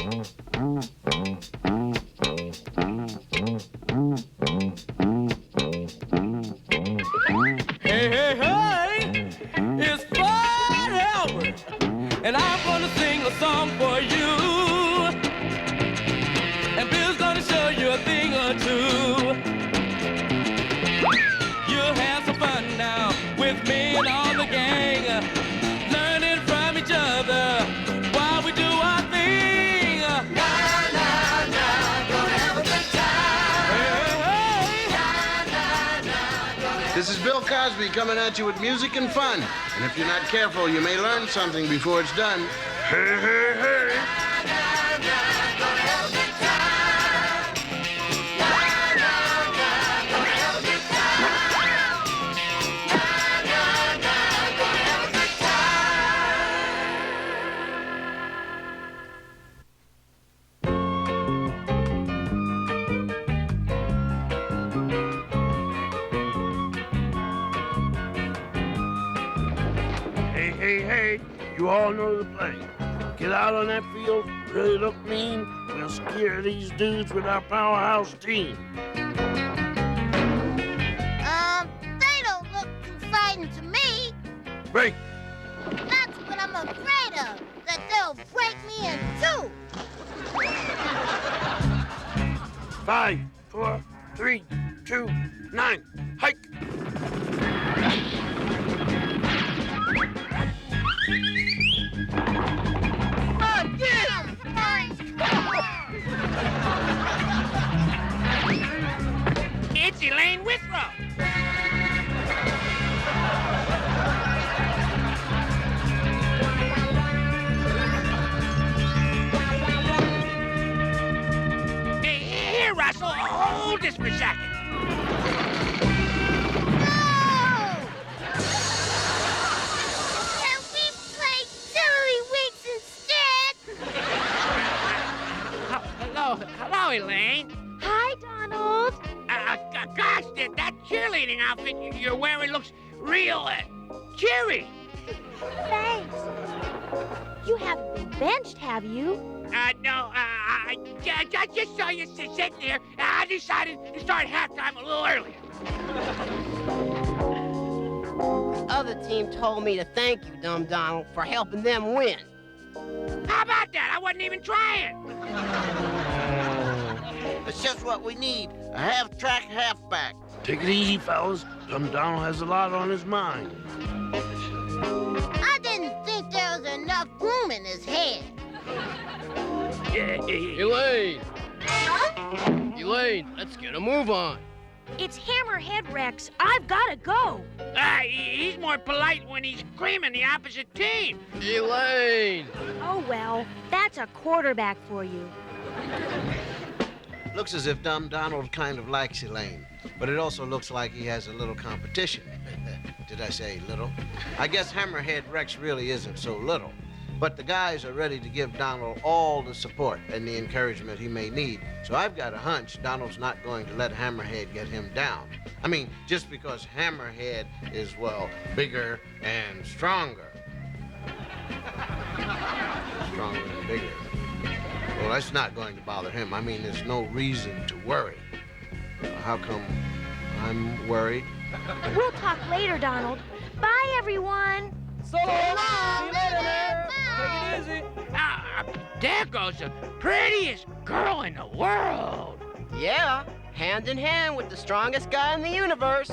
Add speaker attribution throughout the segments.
Speaker 1: Hey, hey, hey, it's Fred Albert, and I'm gonna sing a song for you. And Bill's gonna show you a thing or two. You'll have some fun now with me and all the gang, learning from each other while we do our thing. Na, na, na, gonna have a good time. Hey, hey.
Speaker 2: This is Bill Cosby coming at you with music and fun. And if you're not careful, you may learn something before it's done. Hey, hey, hey.
Speaker 3: Hey, hey, you all know the play. Get out on that field, really look mean. We'll scare these dudes with our powerhouse team.
Speaker 4: They don't look too frightened to me.
Speaker 3: Break.
Speaker 4: That's what I'm afraid of, that they'll break me in two.
Speaker 3: 5, 4, 3, 2, 9, hike.
Speaker 5: It's Elaine Withrow. Here, Russell, hold this for a second.
Speaker 4: Can we play Tiddlywinks instead?
Speaker 5: Hello, Elaine.
Speaker 6: Hi, Donald.
Speaker 5: Gosh, that cheerleading outfit you're wearing looks real cheery.
Speaker 6: Thanks. You haven't been benched, have you?
Speaker 5: No, I just saw you sitting there. I decided to start halftime a little earlier.
Speaker 7: The other team told me to thank you, Dumb Donald, for helping them win.
Speaker 5: How about that? I wasn't even trying.
Speaker 8: It's just what we need, a half-track halfback.
Speaker 3: Take it easy, fellas. Dumb Donald has a lot on his mind.
Speaker 4: I didn't think there was enough room in his head.
Speaker 9: Elaine! Elaine, let's get a move on.
Speaker 6: It's Hammerhead Rex. I've got to go.
Speaker 5: He's more polite when he's creaming the opposite team.
Speaker 9: Elaine!
Speaker 6: Oh, well, that's a quarterback for you.
Speaker 2: Looks as if Dumb Donald kind of likes Elaine, but it also looks like he has a little competition. Did I say little? I guess Hammerhead Rex really isn't so little. But the guys are ready to give Donald all the support and the encouragement he may need. So I've got a hunch Donald's not going to let Hammerhead get him down. I mean, just because Hammerhead is, well, bigger and stronger. Stronger and bigger. Well, that's not going to bother him. I mean, there's no reason to worry. How come I'm worried?
Speaker 6: We'll talk later, Donald. Bye, everyone.
Speaker 1: So long. See you later, man. Take it easy.
Speaker 5: There goes the prettiest girl in the world.
Speaker 7: Yeah, hand in hand with the strongest guy in the universe.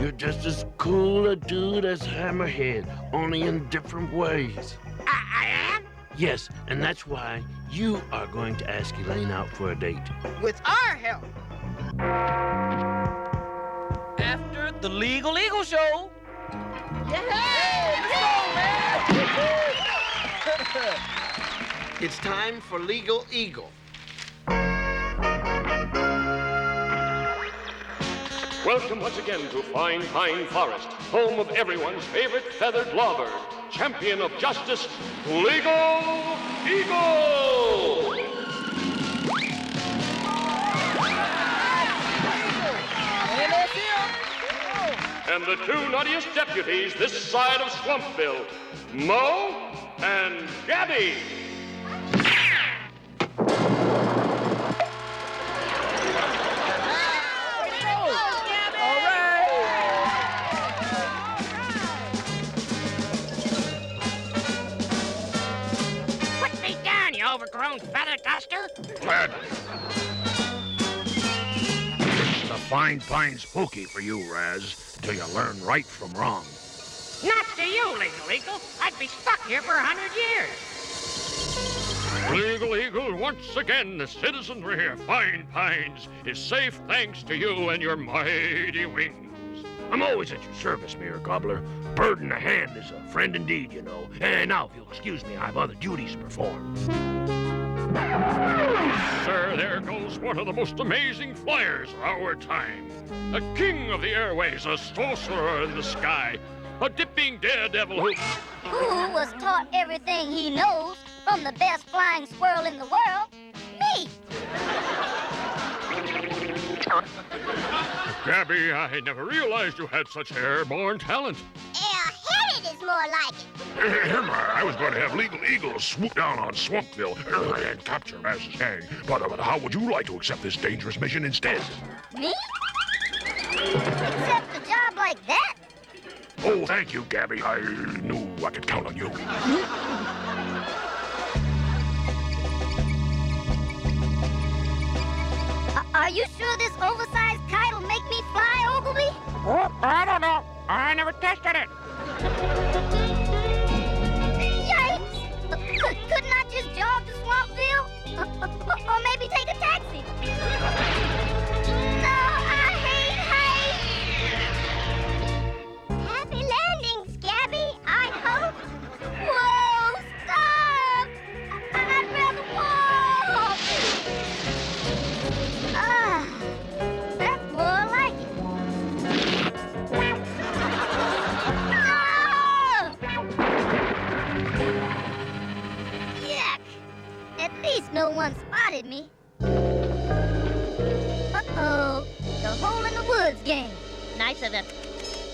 Speaker 3: You're just as cool a dude as Hammerhead, only in different ways.
Speaker 5: I am?
Speaker 3: Yes, and that's why you are going to ask Elaine out for a date.
Speaker 7: With our help.
Speaker 1: After the Legal Eagle Show.
Speaker 2: It's time for Legal Eagle.
Speaker 10: Welcome once again to Fine Pine Forest, home of everyone's favorite feathered lawbird, champion of justice, Legal Eagle! And the two nuttiest deputies this side of Swampville, Mo and Gabby.
Speaker 5: your own feather duster?
Speaker 3: Gladly. It's the fine pines pokey for you, Raz, till you learn right from wrong.
Speaker 5: Not to you, Legal Eagle. I'd be stuck here for 100 years.
Speaker 10: Legal Eagle, once again, the citizenry here, Fine Pines, is safe thanks to you and your mighty wings.
Speaker 3: I'm always at your service, Mayor Cobbler. Bird in the hand is a friend indeed, you know. And now, if you'll excuse me, I have other duties to perform.
Speaker 10: Sir, there goes one of the most amazing flyers of our time. A king of the airways, a sorcerer in the sky, a dipping daredevil who
Speaker 4: was taught everything he knows from the best flying squirrel in the world? Me!
Speaker 10: Gabby, I never realized you had such airborne talent.
Speaker 4: Air-headed is more like it.
Speaker 3: I was going to have Legal Eagle swoop down on Swampville and capture Raz's gang. But how would you like to accept this dangerous mission instead?
Speaker 4: Me? Accept a job like that?
Speaker 3: Oh, thank you, Gabby. I knew I could count on you.
Speaker 4: Are you sure this oversized kite will make me fly, Ogilvy?
Speaker 5: Oh, I don't know. I never tested it.
Speaker 4: Yikes! Couldn't I just jog to Swampville? Or maybe take a taxi? No, I hate heights! Happy landings, Gabby, I hope. Whoa, stop! I'd rather walk! That's more like it. Yuck! At least no one spotted me. Uh-oh, the hole in the woods game.
Speaker 6: Nice of him.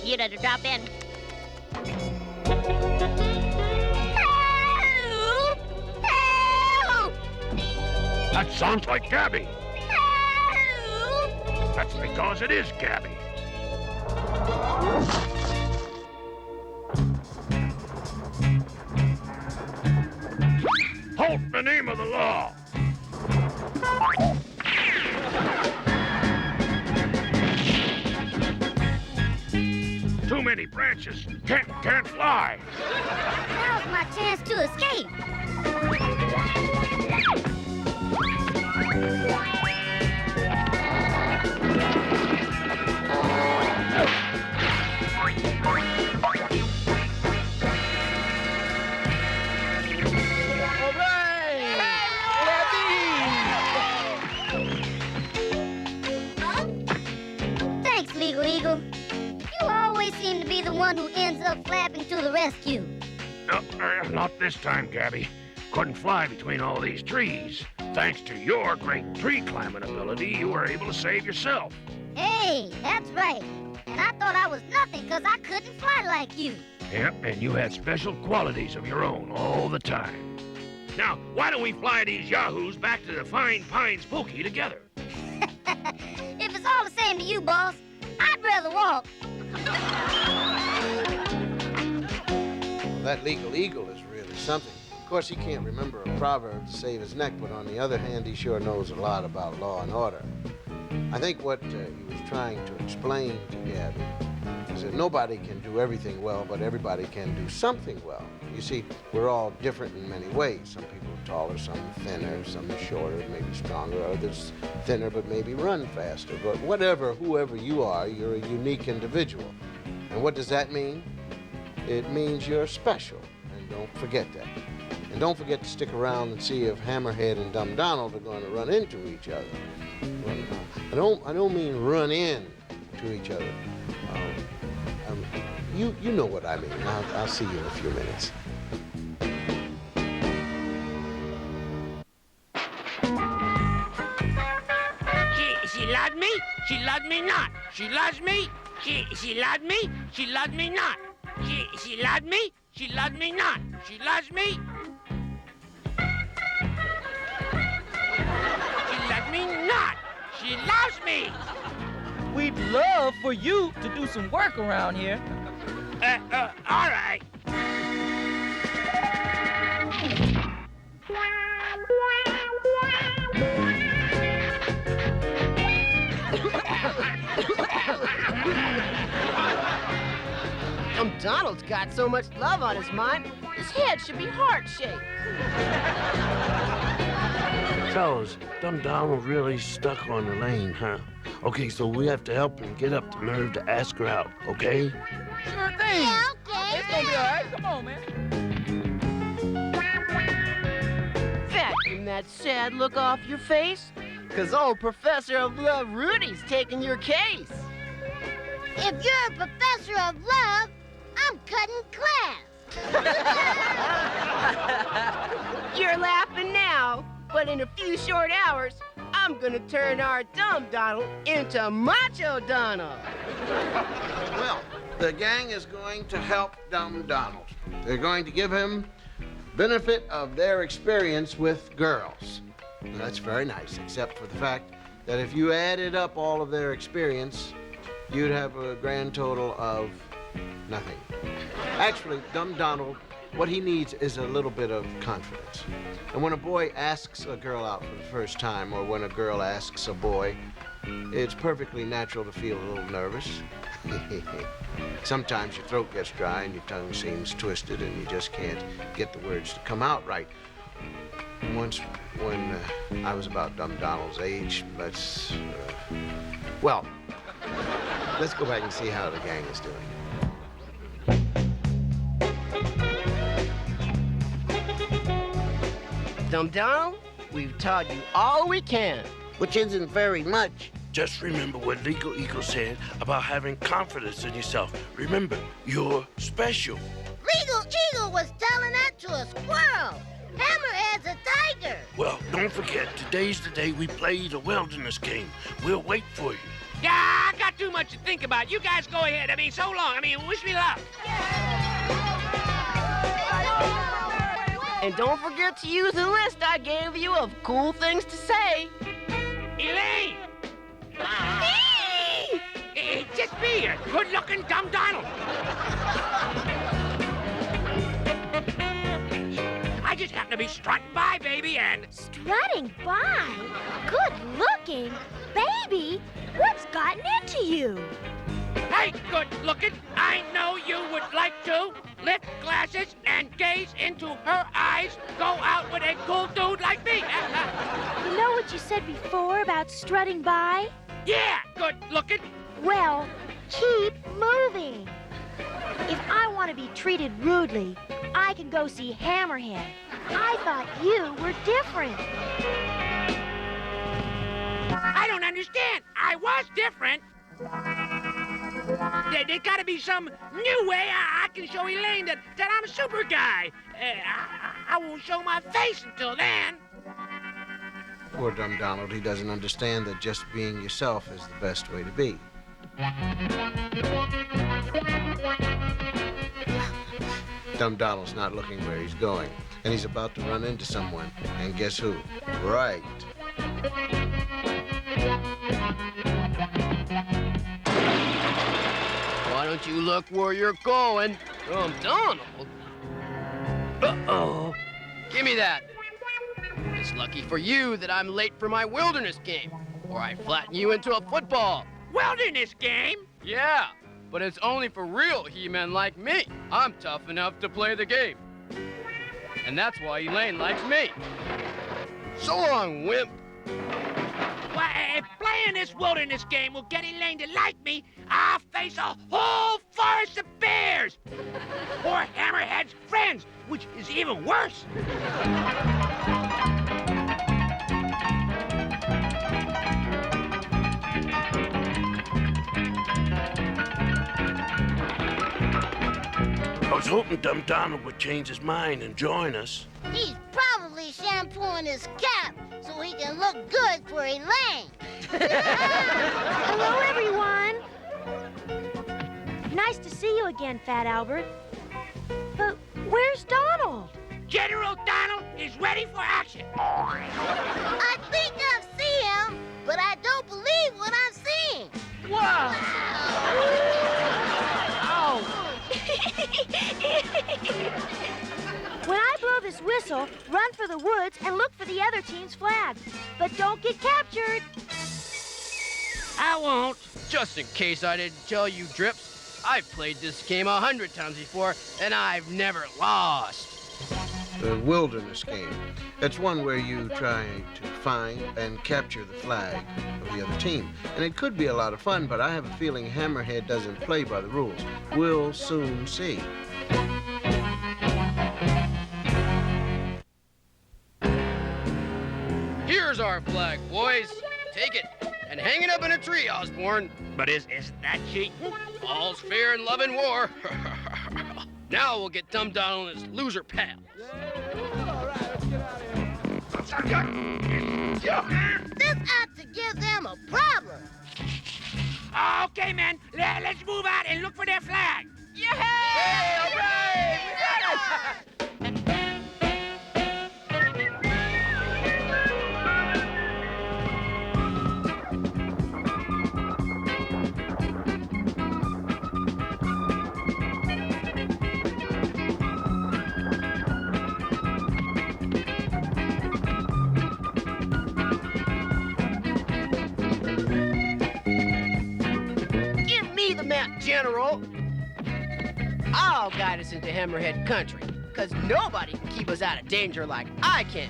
Speaker 6: You'd have to drop in.
Speaker 4: Help! Help!
Speaker 3: That sounds like Gabby.
Speaker 4: Help!
Speaker 3: That's because it is Gabby. Halt in the name of the law. Too many branches. Can't fly.
Speaker 4: Now's my chance to escape. Thanks, Legal Eagle. You always seem to be the one who ends up flapping to the rescue.
Speaker 3: Not this time, Gabby. Couldn't fly between all these trees. Thanks to your great tree climbing ability, you were able to save yourself.
Speaker 4: Hey, that's right. And I thought I was nothing because I couldn't fly like you.
Speaker 3: Yep, and you had special qualities of your own all the time. Now, why don't we fly these yahoos back to the Fine Pines Pokey together?
Speaker 4: If it's all the same to you, boss, I'd rather walk.
Speaker 2: That Legal Eagle is really something. Of course, he can't remember a proverb to save his neck, but on the other hand, he sure knows a lot about law and order. I think what he was trying to explain to Gabby is that nobody can do everything well, but everybody can do something well. You see, we're all different in many ways. Some people are taller, some thinner, some shorter, maybe stronger, others thinner, but maybe run faster. But whoever you are, you're a unique individual. And what does that mean? It means you're special, and don't forget that. And don't forget to stick around and see if Hammerhead and Dumb Donald are going to run into each other. Well, I don't mean run in to each other. You know what I mean. I'll see you in a few minutes.
Speaker 5: She loves me. She loves me not. She loves me. She loves me. She loves me not. She loves me. She loves me not. She loves me. She loves me not. She loves me.
Speaker 1: We'd love for you to do some work around here.
Speaker 5: All right.
Speaker 7: Donald's got so much love on his mind, his head should be heart-shaped.
Speaker 3: Fellas, Dumb Donald really stuck on Elaine, huh? Okay, so we have to help him get up the nerve to ask her out, okay?
Speaker 5: Sure thing.
Speaker 4: Yeah, okay.
Speaker 5: It's gonna be all right. Come on, man.
Speaker 7: Vacuum that sad look off your face, 'cause old Professor of Love Rudy's taking your case.
Speaker 4: If you're a professor of love, I'm cutting class.
Speaker 7: You're laughing now, but in a few short hours, I'm gonna turn our Dumb Donald into Macho Donald.
Speaker 2: Well, the gang is going to help Dumb Donald. They're going to give him benefit of their experience with girls. Now, that's very nice, except for the fact that if you added up all of their experience, you'd have a grand total of nothing. Actually, Dumb Donald, what he needs is a little bit of confidence. And when a boy asks a girl out for the first time, or when a girl asks a boy, it's perfectly natural to feel a little nervous. Sometimes your throat gets dry and your tongue seems twisted and you just can't get the words to come out right. Once, when I was about Dumb Donald's age, let's go back and see how the gang is doing.
Speaker 7: Dumb Donald, we've taught you all we can.
Speaker 8: Which isn't very much.
Speaker 3: Just remember what Legal Eagle said about having confidence in yourself. Remember, you're special.
Speaker 4: Legal Eagle was telling that to a squirrel. Hammerhead's a tiger.
Speaker 3: Well, don't forget, today's the day we play the wilderness game. We'll wait for you.
Speaker 5: Yeah, I got too much to think about. You guys go ahead. So long. Wish me luck.
Speaker 7: And don't forget to use the list I gave you of cool things to say.
Speaker 5: Elaine! It's just me, a good-looking Dumb Donald. I just happen to be strutting by, baby, and...
Speaker 6: Strutting by? Good looking? Baby, what's gotten into you?
Speaker 5: Hey, good looking, I know you would like to lift glasses and gaze into her eyes, go out with a cool dude like me.
Speaker 6: You know what you said before about strutting by?
Speaker 5: Yeah, good looking.
Speaker 6: Well, keep moving. If I want to be treated rudely, I can go see Hammerhead. I thought you were different.
Speaker 5: I don't understand. I was different. There's got to be some new way I can show Elaine that I'm a super guy. I won't show my face until then.
Speaker 2: Poor Dumb Donald, he doesn't understand that just being yourself is the best way to be. Dumb Donald's not looking where he's going, and he's about to run into someone. And guess who? Right.
Speaker 9: Why don't you look where you're going? Donald? Uh-oh. Give me that. It's lucky for you that I'm late for my wilderness game, or I'd flatten you into a football.
Speaker 5: Wilderness game?
Speaker 9: Yeah, but it's only for real He-Men like me. I'm tough enough to play the game. And that's why Elaine likes me. So long, wimp.
Speaker 5: Why, if playing this wilderness game will get Elaine to like me, I'll face a whole forest of bears. Or Hammerhead's friends, which is even worse.
Speaker 3: I was hoping Dumb Donald would change his mind and join us.
Speaker 4: He's probably shampooing his cap so he can look good for Elaine.
Speaker 6: Hello, everyone. Nice to see you again, Fat Albert. But where's Donald?
Speaker 5: General Donald is ready for action.
Speaker 4: I think I see him, but I don't believe what I'm seeing.
Speaker 5: Whoa!
Speaker 6: When I blow this whistle, run for the woods and look for the other team's flag. But don't get captured.
Speaker 5: I won't.
Speaker 9: Just in case I didn't tell you, Drips, I've played this game 100 times before, and I've never lost.
Speaker 2: The wilderness game. It's one where you try to find and capture the flag of the other team. And it could be a lot of fun, but I have a feeling Hammerhead doesn't play by the rules. We'll soon see.
Speaker 9: Here's our flag, boys. Take it and hang it up in a tree, Osborne.
Speaker 5: But is that cheating?
Speaker 9: All's fair in love and war. Now we'll get Dumb Donald and his loser pals.
Speaker 4: This ought to give them a problem.
Speaker 5: Okay, men, let's move out and look for their flag.
Speaker 7: Yeah! All right! Give me the map, General. I'll guide us into Hammerhead country, because nobody can keep us out of danger like I can.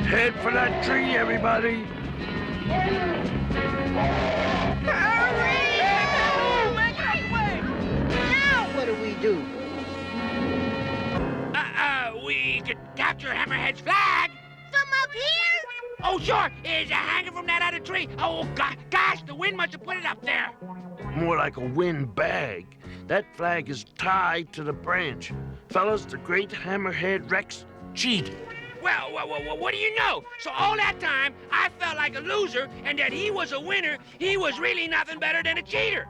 Speaker 3: Head for that tree, everybody.
Speaker 7: Now what do we do?
Speaker 5: We could capture Hammerhead's flag.
Speaker 4: From up here?
Speaker 5: Oh, sure. It's hanging from that other tree. Oh, gosh, the wind must have put it up there.
Speaker 3: More like a wind bag. That flag is tied to the branch. Fellas, the great Hammerhead Rex cheated.
Speaker 5: Well, what do you know? So all that time, I felt like a loser, and that he was a winner. He was really nothing better than a cheater.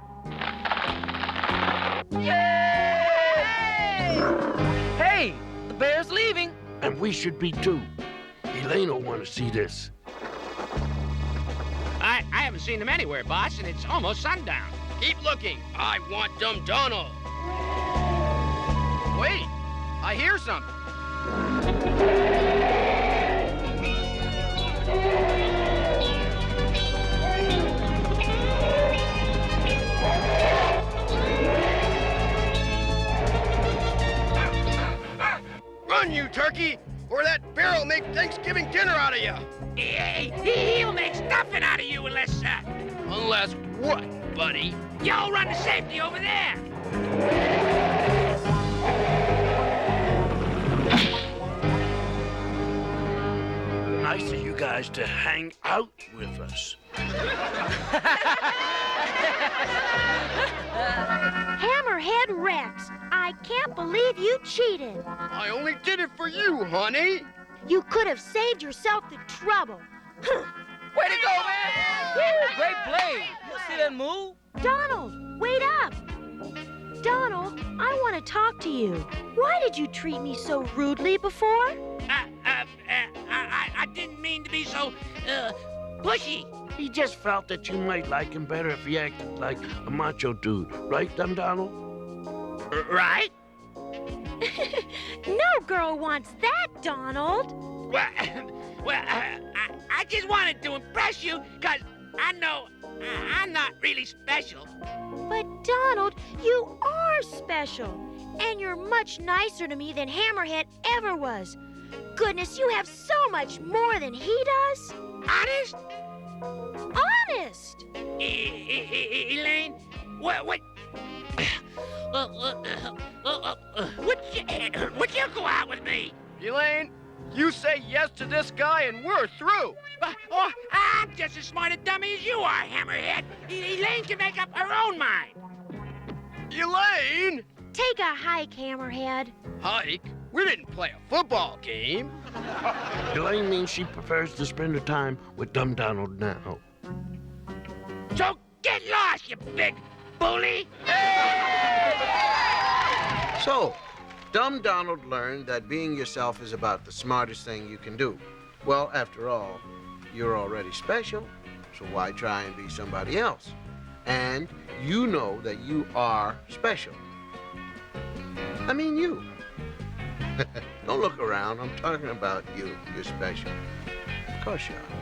Speaker 1: Hey, the bear's leaving.
Speaker 3: And we should be too. Elaine will want to see this.
Speaker 5: I haven't seen him anywhere, boss, and it's almost sundown.
Speaker 9: Keep looking. I want Dumb Donald. Wait, I hear something. Run, you turkey, or that bear will make Thanksgiving dinner out of you.
Speaker 5: He'll make stuffing out of you unless,
Speaker 9: Unless what, buddy?
Speaker 5: y'all run to safety over there.
Speaker 3: Nice of you guys to hang out with us.
Speaker 6: Hammerhead Rex, I can't believe you cheated.
Speaker 9: I only did it for you, honey.
Speaker 6: You could have saved yourself the trouble.
Speaker 1: Way to go, man! Woo, great play. You see that move?
Speaker 6: Donald, wait up. Donald, I want to talk to you. Why did you treat me so rudely before?
Speaker 5: I didn't mean to be so, pushy.
Speaker 3: He just felt that you might like him better if he acted like a macho dude. Right, Dumb Donald?
Speaker 5: Right?
Speaker 6: No girl wants that, Donald.
Speaker 5: Well, I just wanted to impress you, because I know I'm not really special.
Speaker 6: But Donald, you are special. And you're much nicer to me than Hammerhead ever was. Goodness, you have so much more than he does.
Speaker 5: Honest?
Speaker 6: Honest!
Speaker 5: Elaine, what'd you go out with me?
Speaker 9: Elaine, you say yes to this guy and we're through.
Speaker 5: I'm just as smart a dummy as you are, Hammerhead. Elaine can make up her own mind.
Speaker 9: Elaine!
Speaker 6: Take a hike, Hammerhead.
Speaker 9: Hike? We didn't play a football game.
Speaker 3: Elaine means she prefers to spend her time with Dumb Donald now.
Speaker 5: So get lost, you big bully.
Speaker 2: So, Dumb Donald learned that being yourself is about the smartest thing you can do. Well, after all, you're already special, so why try and be somebody else? And you know that you are special. I mean you. Don't look around. I'm talking about you. You're special. Of course you are.